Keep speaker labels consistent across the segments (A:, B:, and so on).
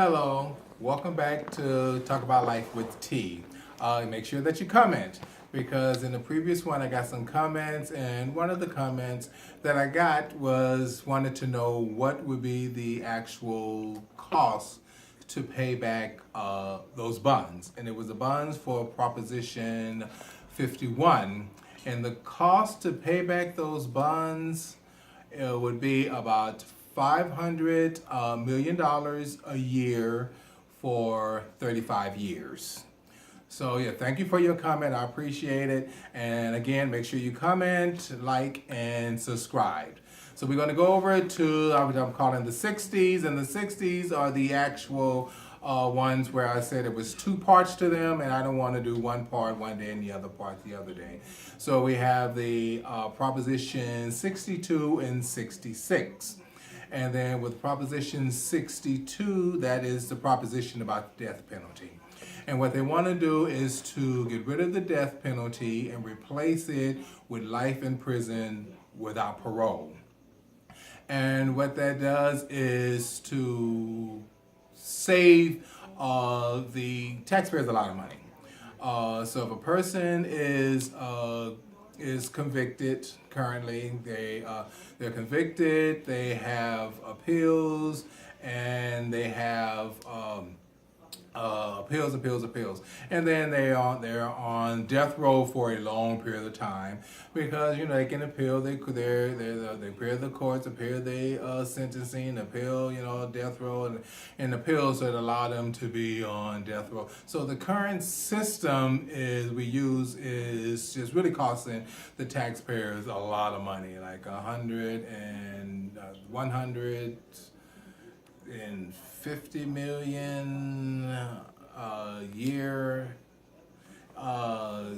A: Hello, welcome back to Talk About Life with T. Make sure that you comment because in the previous one I got some comments, and one of the comments that I got was wanted to know what would be the actual cost to pay back those bonds. And it was the bonds for Proposition 51. And the cost to pay back those bonds would be about $500 million a year for 35 years. So yeah, thank you for your comment. I appreciate it. And again, make sure you comment, like, and subscribe. So we're going to go over to I'm calling the 60s, and the 60s are the actual ones where I said it was two parts to them, and I don't want to do one part one day and the other part the other day. So we have the Proposition 62 and 66. And then with Proposition 62, that is the proposition about the death penalty. And what they want to do is to get rid of the death penalty and replace it with life in prison without parole. And what that does is to save the taxpayers a lot of money. So if a person is convicted currently, they're convicted, they have appeals, and they have appeals, and then they're on death row for a long period of time because they can appeal. They appeal the courts, appeal the sentencing, appeal death row, and appeals that allow them to be on death row. So the current system is just really costing the taxpayers a lot of money, like 150 million a year. I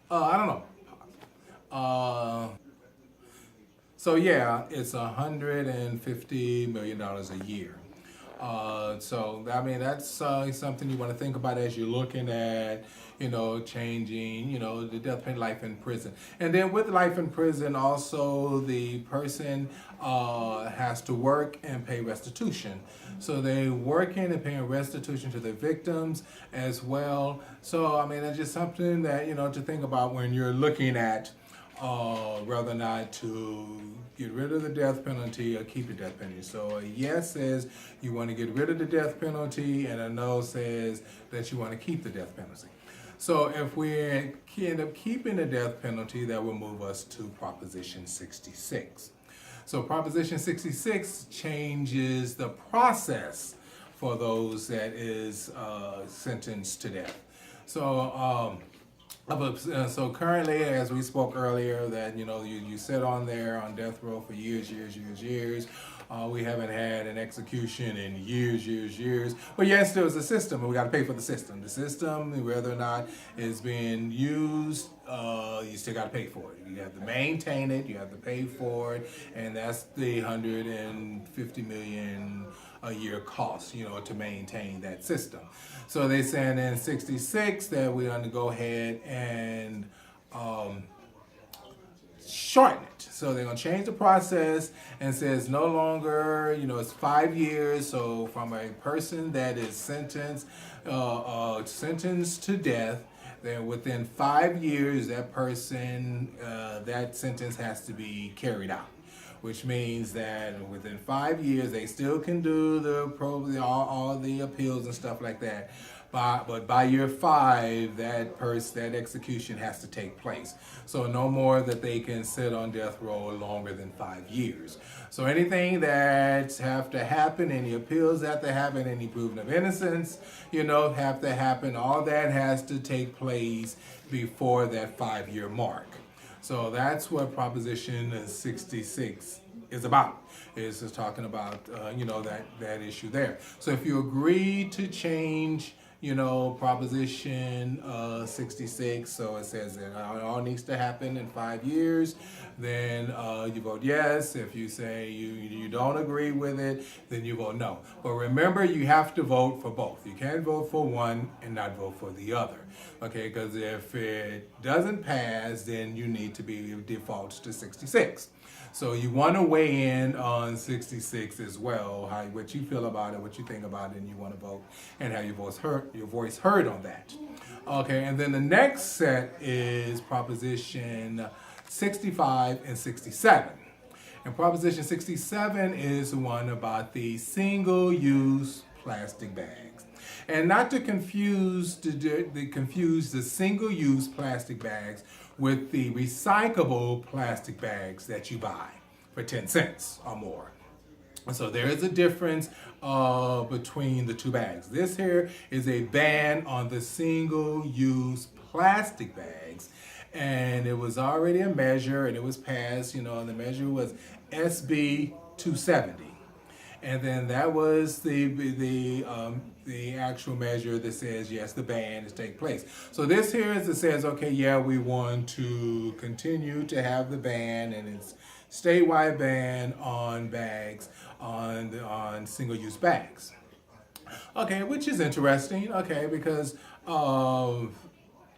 A: don't know. So yeah, it's $150 million a year. So I mean that's something you want to think about as you're looking at changing the death penalty, life in prison. And then with life in prison also the person has to work and pay restitution. So they working and paying restitution to the victims as well. So I mean it's just something that to think about when you're looking at whether or not to get rid of the death penalty or keep the death penalty. So a yes says you want to get rid of the death penalty, and a no says that you want to keep the death penalty. So if we end up keeping the death penalty, that will move us to Proposition 66. So Proposition 66 changes the process for those that is sentenced to death. So currently, as we spoke earlier, that you sit on there on death row for years. We haven't had an execution in years. But yes, there was a system, and we got to pay for the system. The system, whether or not it's being used, you still got to pay for it. You have to maintain it. You have to pay for it, and that's the $150 million a year cost, to maintain that system. So they saying in 66 that we're going to go ahead and shorten it. So they're going to change the process and says no longer, it's 5 years. So from a person that is sentenced to death, then within 5 years, that person, that sentence has to be carried out. Which means that within 5 years, they still can do all the appeals and stuff like that. But by year 5, that execution has to take place. So no more that they can sit on death row longer than 5 years. So anything that have to happen, any appeals have to happen, any proven of innocence, have to happen. All that has to take place before that 5-year mark. So that's what Proposition 66 is about. It's just talking about, that issue there. So if you agree to change, Proposition 66, so it says that it all needs to happen in 5 years, then you vote yes. If you say you don't agree with it, then you vote no. But remember, you have to vote for both. You can't vote for one and not vote for the other. Okay, because if it doesn't pass, then you need to be default to 66. So you want to weigh in on 66 as well, what you feel about it, what you think about it, and you want to vote and have your voice heard on that. Okay, and then the next set is Proposition 65 and 67. And Proposition 67 is the one about the single-use plastic bags. And not to confuse the single-use plastic bags with the recyclable plastic bags that you buy for 10 cents or more. So there is a difference between the two bags. This here is a ban on the single-use plastic bags. And it was already a measure, and it was passed, and the measure was SB 270. And then that was the actual measure that says, yes, the ban is take place. So this here is it says, okay, yeah, we want to continue to have the ban, and it's statewide ban on bags, on single-use bags. Okay, which is interesting, okay, because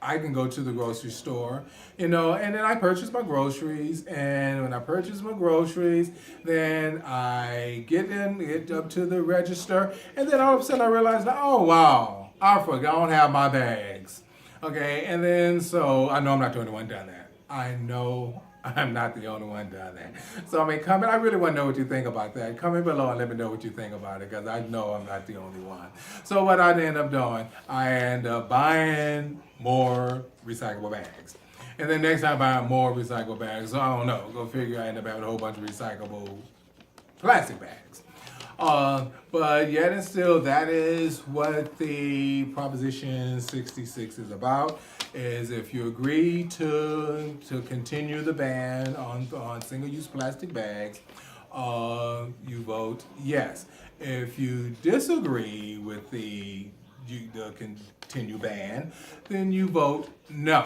A: I can go to the grocery store, and then I purchase my groceries, and when I purchase my groceries, then I get up to the register, and then all of a sudden I realize, oh wow, I forgot, I don't have my bags. Okay, and then so I know I'm not the only one done that. I know I'm not the only one done that. So comment. I really want to know what you think about that. Comment below and let me know what you think about it, because I know I'm not the only one. So what I end up doing, I end up buying more recyclable bags. And then next time I buy more recyclable bags. So I don't know. Go figure, I end up having a whole bunch of recyclable plastic bags. But yet and still, that is what the Proposition 66 is about, is if you agree to continue the ban on single-use plastic bags, you vote yes. If you disagree with the continue ban, then you vote no.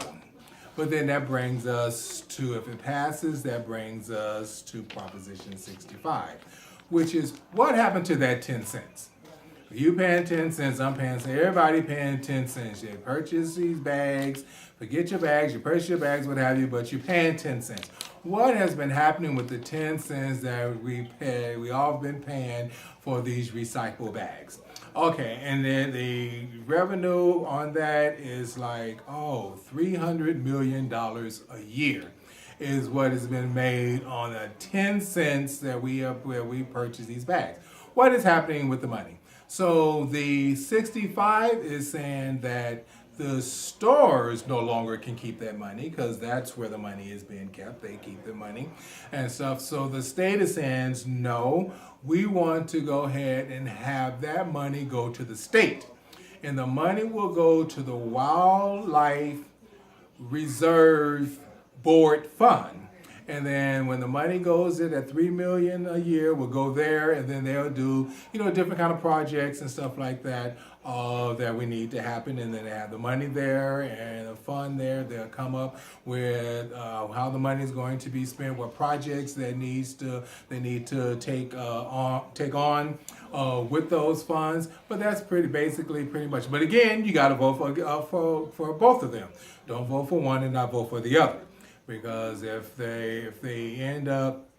A: But then that brings us to, if it passes, that brings us to Proposition 65. Which is what happened to that 10 cents. You paying 10 cents, I'm paying, so everybody paying 10 cents. You purchase these bags, forget your bags, you purchase your bags, what have you, but you're paying 10 cents. What has been happening with the 10 cents that we all been paying for these recyclable bags? Okay, and then the revenue on that is like, $300 million a year is what has been made on the 10 cents that where we purchase these bags. What is happening with the money? So the 65 is saying that the stores no longer can keep that money, because that's where the money is being kept. They keep the money and stuff. So the state is saying, no, we want to go ahead and have that money go to the state. And the money will go to the Wildlife Reserve Board Fund. And then when the money goes in at $3 million a year, we'll go there, and then they'll do, different kind of projects and stuff like that that we need to happen. And then they have the money there and the fund there. They'll come up with how the money is going to be spent, what projects they need to take on with those funds. But that's pretty much. But again, you got to vote for both of them. Don't vote for one and not vote for the other. Because if they end up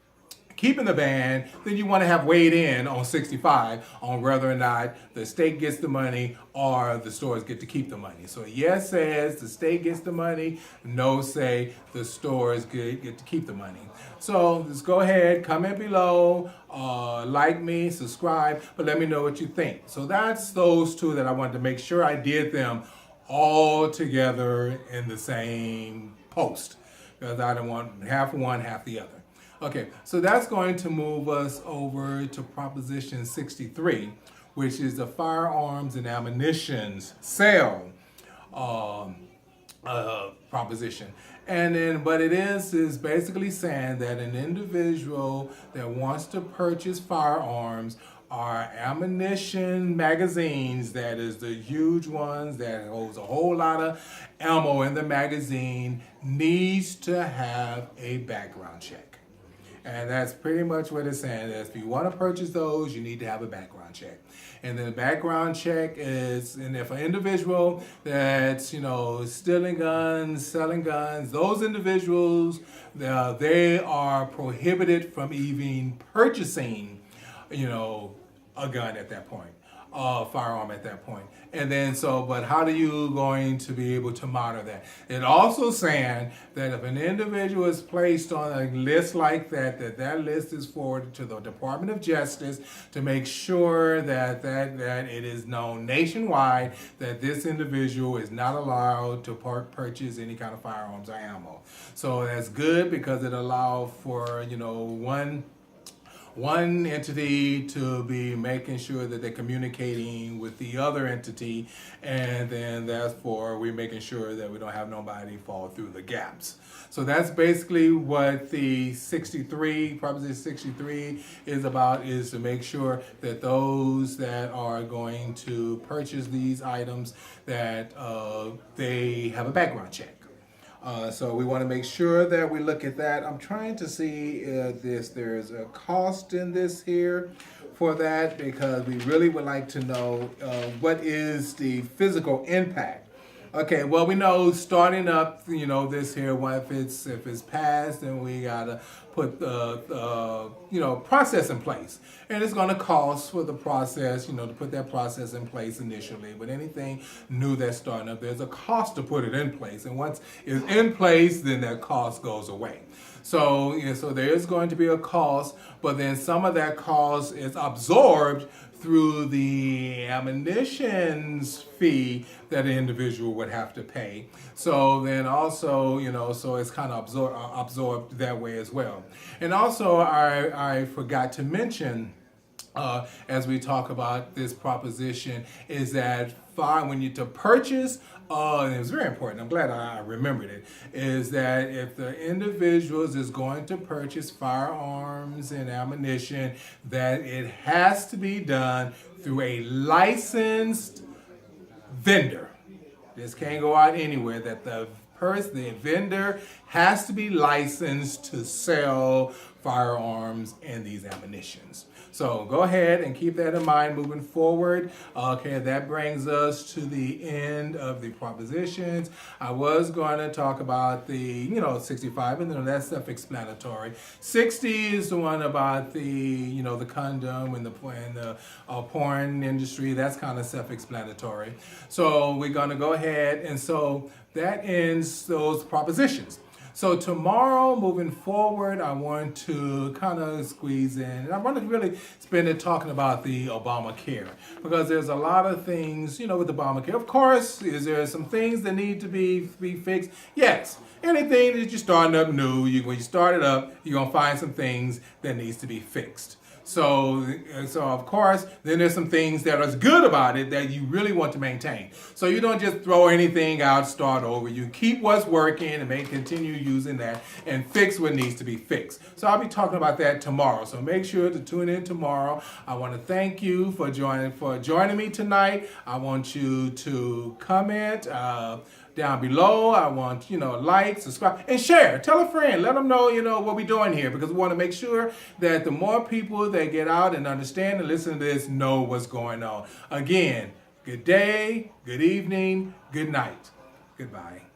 A: keeping the ban, then you want to have weighed in on 65 on whether or not the state gets the money or the stores get to keep the money. So yes says the state gets the money, no say the stores get to keep the money. So just go ahead, comment below, like me, subscribe, but let me know what you think. So that's those two that I wanted to make sure I did them all together in the same post, because I don't want half one, half the other. Okay, so that's going to move us over to Proposition 63, which is the firearms and ammunition sale proposition. And then, but it is basically saying that an individual that wants to purchase firearms or ammunition magazines, that is the huge ones that holds a whole lot of ammo in the magazine, needs to have a background check. And that's pretty much what it's saying. If you want to purchase those, you need to have a background check. And then the background check is, and if an individual that's, stealing guns, selling guns, those individuals, they are prohibited from even purchasing, a gun at that point. Firearm at that point. And then but how are you going to be able to monitor that? It also saying that if an individual is placed on a list like that list is forwarded to the Department of Justice to make sure that it is known nationwide that this individual is not allowed to purchase any kind of firearms or ammo. So that's good because it allows for, one entity to be making sure that they're communicating with the other entity, and then therefore we're making sure that we don't have nobody fall through the gaps. So that's basically what the Proposition 63 is about, is to make sure that those that are going to purchase these items, that they have a background check. So we want to make sure that we look at that. I'm trying to see if there's a cost in this here for that, because we really would like to know what is the physical impact. Okay, well, we know starting up, this here, if it's passed, then we gotta put the process in place, and it's gonna cost for the process, to put that process in place initially. But anything new that's starting up, there's a cost to put it in place, and once it's in place, then that cost goes away. So there is going to be a cost, but then some of that cost is absorbed through the ammunitions fee that an individual would have to pay. So then also, so it's kind of absorbed that way as well. And also, I forgot to mention, as we talk about this proposition, is that when you to purchase, and it was very important, I'm glad I remembered it, is that if the individuals is going to purchase firearms and ammunition, that it has to be done through a licensed vendor. This can't go out anywhere, that the vendor has to be licensed to sell firearms and these ammunitions. So go ahead and keep that in mind moving forward. Okay, that brings us to the end of the propositions. I was going to talk about the, 65, and that's self-explanatory. 60 is the one about the, the condom and the porn industry. That's kind of self-explanatory. So we're going to go ahead, and so that ends those propositions. So tomorrow, moving forward, I want to kind of squeeze in, and I want to really spend it talking about the Obamacare, because there's a lot of things, with Obamacare. Of course, is there some things that need to be fixed? Yes. Anything that you're starting up new, when you start it up, you're going to find some things that needs to be fixed. So of course, then there's some things that are good about it that you really want to maintain. So you don't just throw anything out, start over. You keep what's working and continue using that and fix what needs to be fixed. So I'll be talking about that tomorrow. So make sure to tune in tomorrow. I want to thank you for joining me tonight. I want you to comment down below. I want, like, subscribe, and share. Tell a friend. Let them know, what we're doing here, because we want to make sure that the more people that get out and understand and listen to this know what's going on. Again, good day, good evening, good night. Goodbye.